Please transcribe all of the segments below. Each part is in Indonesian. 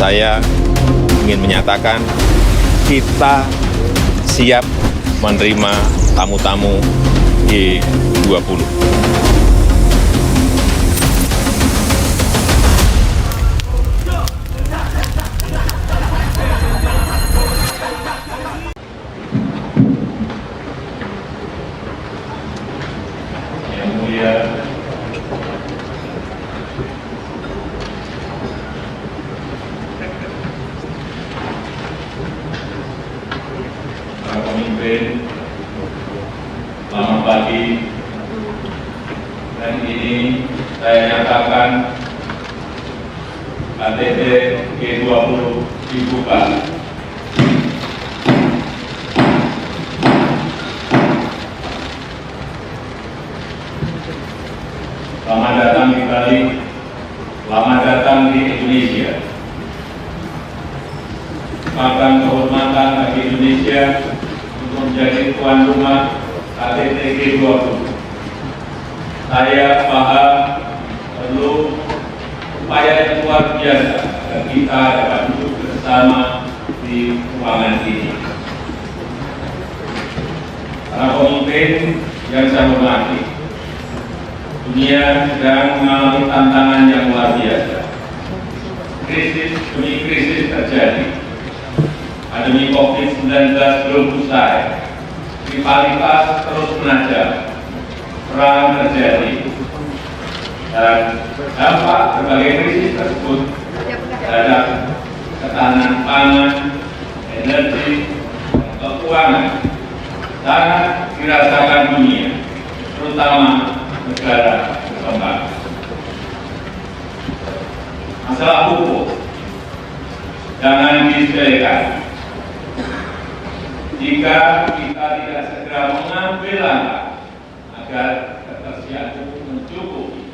Saya ingin menyatakan kita siap menerima tamu-tamu G20. Yang mulia para pemimpin, selamat pagi. Dan ini saya nyatakan KTT G20 dibuka. Selamat datang di Bali, selamat datang di Indonesia. Kesempatan kehormatan bagi Indonesia untuk menjadi tuan rumah KTT G20. Saya paham perlu upaya yang luar biasa agar kita dapat duduk bersama di ruangan ini. Para pemimpin yang saya hormati, dunia sedang mengalami tantangan yang luar biasa. Krisis demi krisis terjadi. Pandemi COVID-19 belum usai. Rivalitas terus menajam. Perang terjadi. Dan dampak berbagai krisis tersebut terhadap ketahanan pangan, energi, dan keuangan sangat dirasakan dunia, terutama negara berkembang. Masalah pupuk jangan disepelekan. Jika kita tidak segera mengambil langkah agar ketersediaan pupuk mencukupi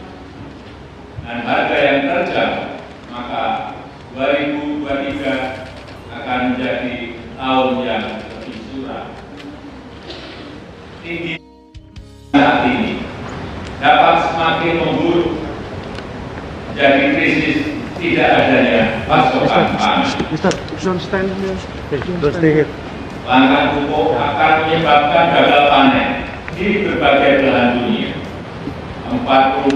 dan harga yang terjangkau, maka 2023 akan menjadi tahun yang lebih suram. Tinggi saat ini dapat semakin memburuk menjadi krisis tidak adanya pasokan pangan. Langkah pupuk akan menyebabkan gagal panen di berbagai belahan dunia. 48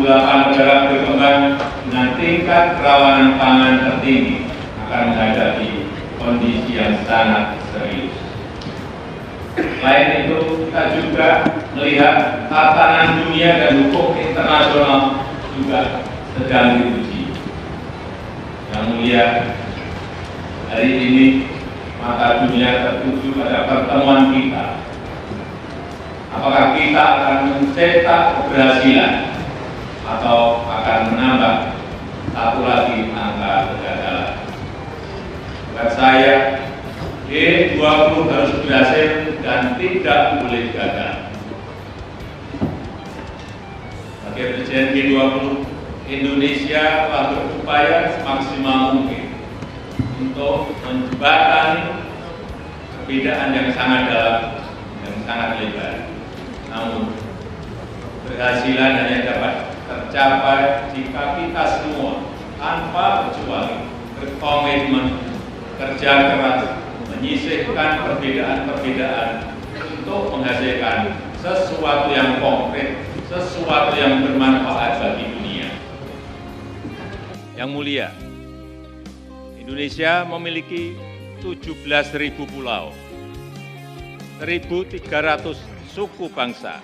negara berkembang dengan tingkat kerawanan pangan tertinggi akan menghadapi kondisi yang sangat serius. Selain itu, kita juga melihat tatanan dunia dan hukum internasional juga sedang diuji. Yang mulia, hari ini mata dunia tertuju pada pertemuan kita. Apakah kita akan mencetak keberhasilan atau akan menambah satu lagi angka kegagalan? Buat saya, G20 harus berhasil dan tidak boleh gagal. Sebagai Presiden G20, Indonesia telah berupaya semaksimal mungkin untuk menjembatani perbedaan yang sangat dalam dan sangat lebar. Namun, keberhasilan hanya dapat tercapai jika kita semua tanpa kecuali berkomitmen, kerja keras, menyisihkan perbedaan-perbedaan untuk menghasilkan sesuatu yang konkret, sesuatu yang bermanfaat bagi dunia. Yang mulia, Indonesia memiliki 17.000 pulau, 1.300 suku bangsa,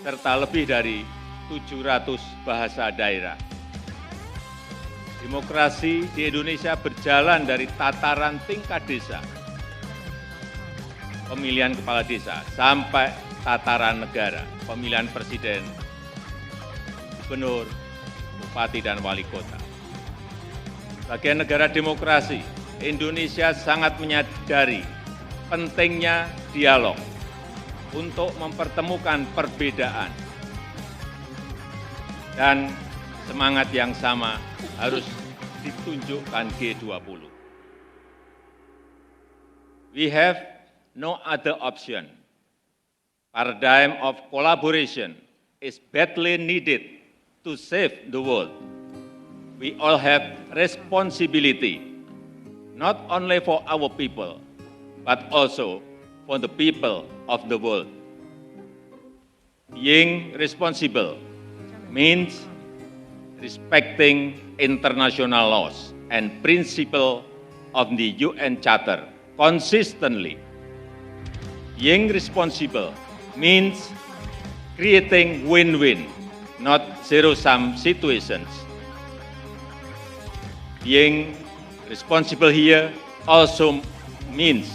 serta lebih dari 700 bahasa daerah. Demokrasi di Indonesia berjalan dari tataran tingkat desa, pemilihan kepala desa, sampai tataran negara, pemilihan presiden, gubernur, bupati, dan wali kota. Sebagai negara demokrasi, Indonesia sangat menyadari pentingnya dialog untuk mempertemukan perbedaan, dan semangat yang sama harus ditunjukkan G20. We have no other option. Paradigm of collaboration is badly needed to save the world. We all have responsibility not only for our people, but also for the people of the world. Being responsible means respecting international laws and principles of the UN Charter consistently. Being responsible means creating win-win, not zero-sum situations. Being responsible here also means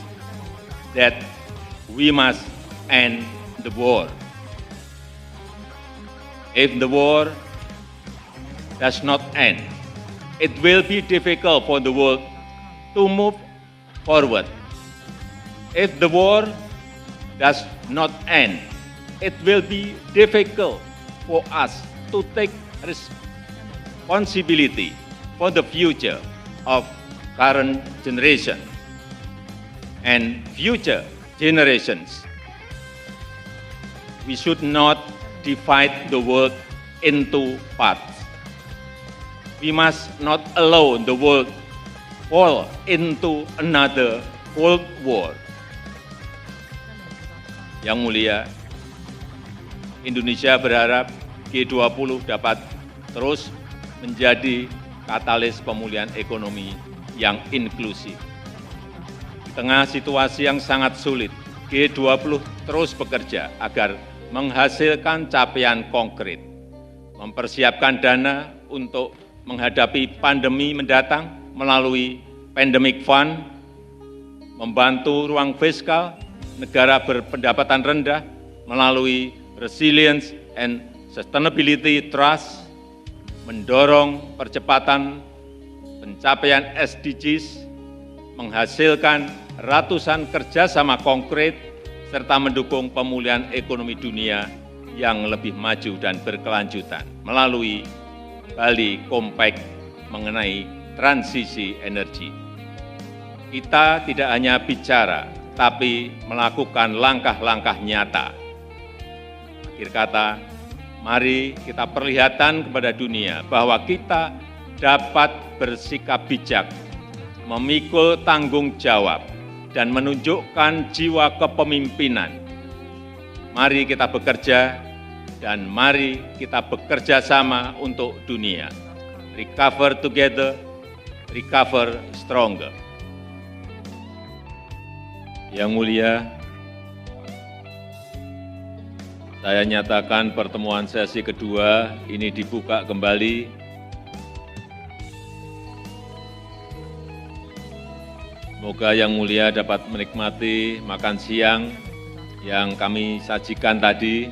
that we must end the war. If the war does not end, it will be difficult for the world to move forward. If the war does not end, it will be difficult for us to take responsibility for the future of current generation and future generations. We should not divide the world into parts. We must not allow the world fall into another Cold War. Yang mulia, Indonesia berharap G20 dapat terus menjadi katalis pemulihan ekonomi yang inklusif. Di tengah situasi yang sangat sulit, G20 terus bekerja agar menghasilkan capaian konkret, mempersiapkan dana untuk menghadapi pandemi mendatang melalui Pandemic Fund, membantu ruang fiskal negara berpendapatan rendah melalui Resilience and Sustainability Trust, mendorong percepatan pencapaian SDGs, menghasilkan ratusan kerjasama konkret, serta mendukung pemulihan ekonomi dunia yang lebih maju dan berkelanjutan melalui Bali Compact mengenai transisi energi. Kita tidak hanya bicara, tapi melakukan langkah-langkah nyata. Akhir kata, mari kita perlihatkan kepada dunia bahwa kita dapat bersikap bijak, memikul tanggung jawab, dan menunjukkan jiwa kepemimpinan. Mari kita bekerja dan mari kita bekerja sama untuk dunia. Recover together, recover stronger. Yang mulia, saya nyatakan pertemuan sesi kedua ini dibuka kembali. Semoga Yang Mulia dapat menikmati makan siang yang kami sajikan tadi.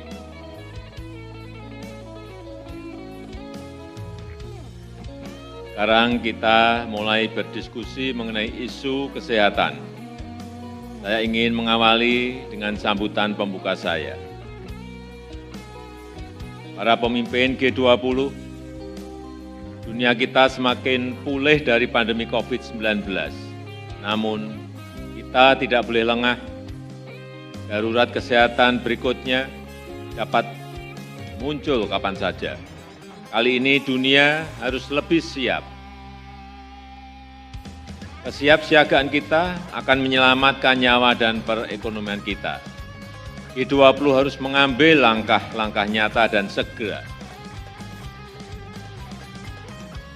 Sekarang kita mulai berdiskusi mengenai isu kesehatan. Saya ingin mengawali dengan sambutan pembuka saya. Para pemimpin G20, dunia kita semakin pulih dari pandemi COVID-19. Namun, kita tidak boleh lengah. Darurat kesehatan berikutnya dapat muncul kapan saja. Kali ini dunia harus lebih siap. Kesiapsiagaan kita akan menyelamatkan nyawa dan perekonomian kita. G20 harus mengambil langkah-langkah nyata dan segera.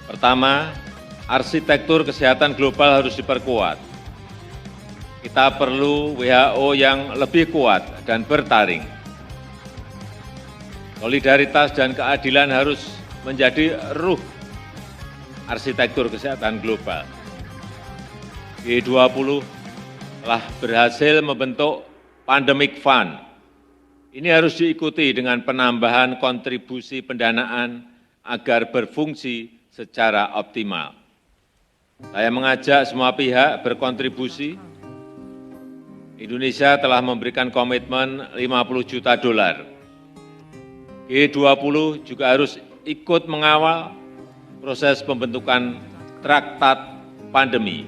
Pertama, arsitektur kesehatan global harus diperkuat. Kita perlu WHO yang lebih kuat dan bertaring. Solidaritas dan keadilan harus menjadi ruh arsitektur kesehatan global. G20 telah berhasil membentuk Pandemic Fund. Ini harus diikuti dengan penambahan kontribusi pendanaan agar berfungsi secara optimal. Saya mengajak semua pihak berkontribusi. Indonesia telah memberikan komitmen 50 juta dolar. G20 juga harus ikut mengawal proses pembentukan traktat pandemi.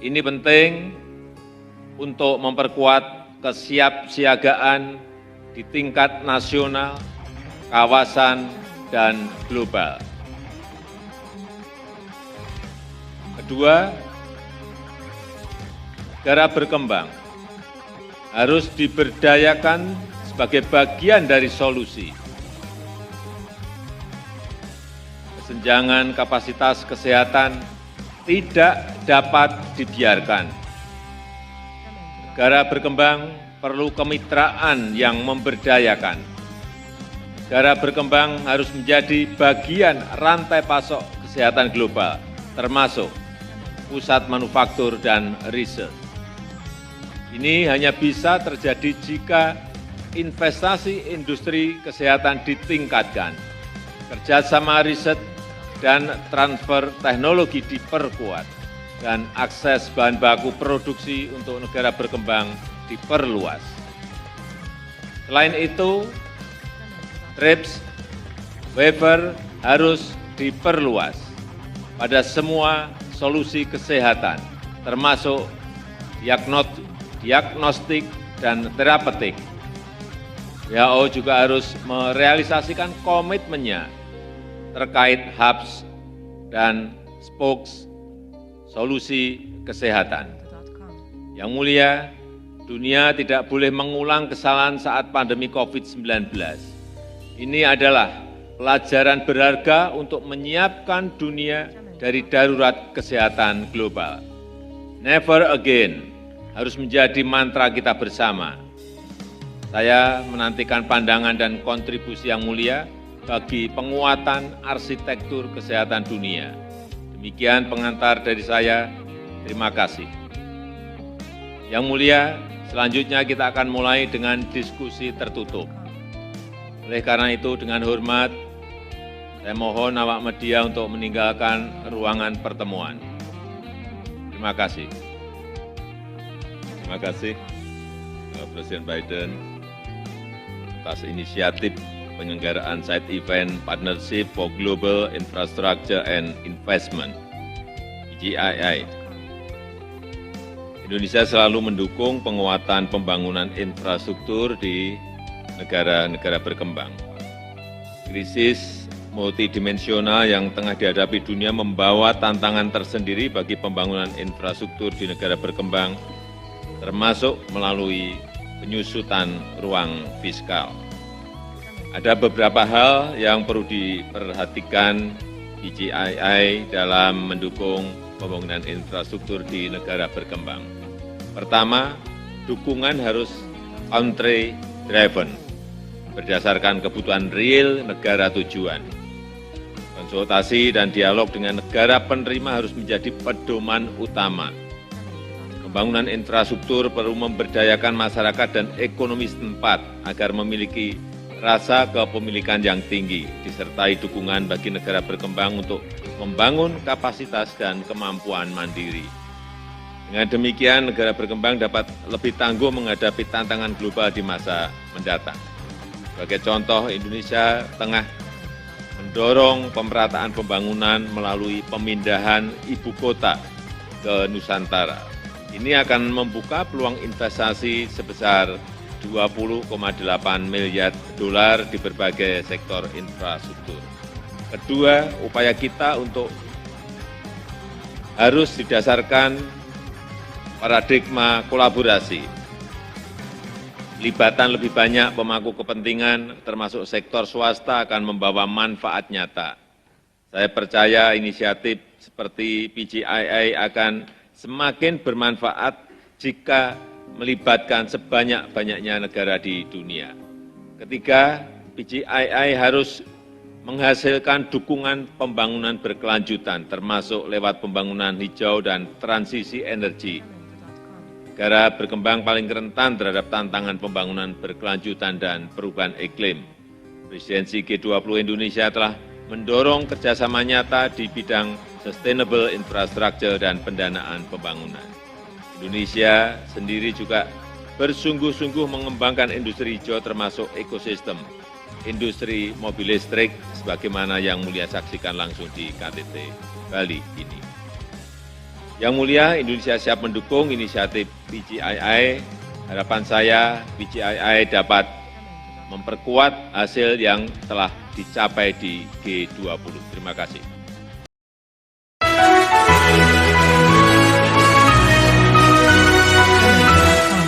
Ini penting untuk memperkuat kesiapsiagaan di tingkat nasional, kawasan, dan global. Kedua, negara berkembang harus diberdayakan sebagai bagian dari solusi. Kesenjangan kapasitas kesehatan tidak dapat dibiarkan. Negara berkembang perlu kemitraan yang memberdayakan. Negara berkembang harus menjadi bagian rantai pasok kesehatan global, termasuk pusat manufaktur dan riset. Ini hanya bisa terjadi jika investasi industri kesehatan ditingkatkan, kerjasama riset dan transfer teknologi diperkuat, dan akses bahan baku produksi untuk negara berkembang diperluas. Selain itu, TRIPS waiver harus diperluas pada semua solusi kesehatan, termasuk diagnostik dan terapeutik. WHO juga harus merealisasikan komitmennya terkait hubs dan spokes solusi kesehatan. Yang mulia, dunia tidak boleh mengulang kesalahan saat pandemi COVID-19. Ini adalah pelajaran berharga untuk menyiapkan dunia dari darurat kesehatan global. Never again harus menjadi mantra kita bersama. Saya menantikan pandangan dan kontribusi yang mulia bagi penguatan arsitektur kesehatan dunia. Demikian pengantar dari saya. Terima kasih. Yang mulia, selanjutnya kita akan mulai dengan diskusi tertutup. Oleh karena itu, dengan hormat, saya mohon awak media untuk meninggalkan ruangan pertemuan. Terima kasih. Terima kasih, Presiden Biden, atas inisiatif penyelenggaraan side event Partnership for Global Infrastructure and Investment, PGII. Indonesia selalu mendukung penguatan pembangunan infrastruktur di negara-negara berkembang. Krisis multidimensional yang tengah dihadapi dunia membawa tantangan tersendiri bagi pembangunan infrastruktur di negara berkembang, termasuk melalui penyusutan ruang fiskal. Ada beberapa hal yang perlu diperhatikan PGII dalam mendukung pembangunan infrastruktur di negara berkembang. Pertama, dukungan harus country driven, berdasarkan kebutuhan real negara tujuan. Konsultasi dan dialog dengan negara penerima harus menjadi pedoman utama. Pembangunan infrastruktur perlu memberdayakan masyarakat dan ekonomi setempat agar memiliki rasa kepemilikan yang tinggi, disertai dukungan bagi negara berkembang untuk membangun kapasitas dan kemampuan mandiri. Dengan demikian, negara berkembang dapat lebih tangguh menghadapi tantangan global di masa mendatang. Sebagai contoh, Indonesia tengah mendorong pemerataan pembangunan melalui pemindahan ibu kota ke Nusantara. Ini akan membuka peluang investasi sebesar 20,8 miliar dolar di berbagai sektor infrastruktur. Kedua, upaya kita harus didasarkan paradigma kolaborasi. Pelibatan lebih banyak pemangku kepentingan, termasuk sektor swasta, akan membawa manfaat nyata. Saya percaya inisiatif seperti PGII akan semakin bermanfaat jika melibatkan sebanyak-banyaknya negara di dunia. Ketiga, PGII harus menghasilkan dukungan pembangunan berkelanjutan, termasuk lewat pembangunan hijau dan transisi energi. Negara berkembang paling rentan terhadap tantangan pembangunan berkelanjutan dan perubahan iklim. Presidensi G20 Indonesia telah mendorong kerjasama nyata di bidang sustainable infrastructure dan pendanaan pembangunan. Indonesia sendiri juga bersungguh-sungguh mengembangkan industri hijau termasuk ekosistem industri mobil listrik sebagaimana yang mulia saksikan langsung di KTT Bali ini. Yang mulia, Indonesia siap mendukung inisiatif PGII. Harapan saya PGII dapat memperkuat hasil yang telah dicapai di G20. Terima kasih.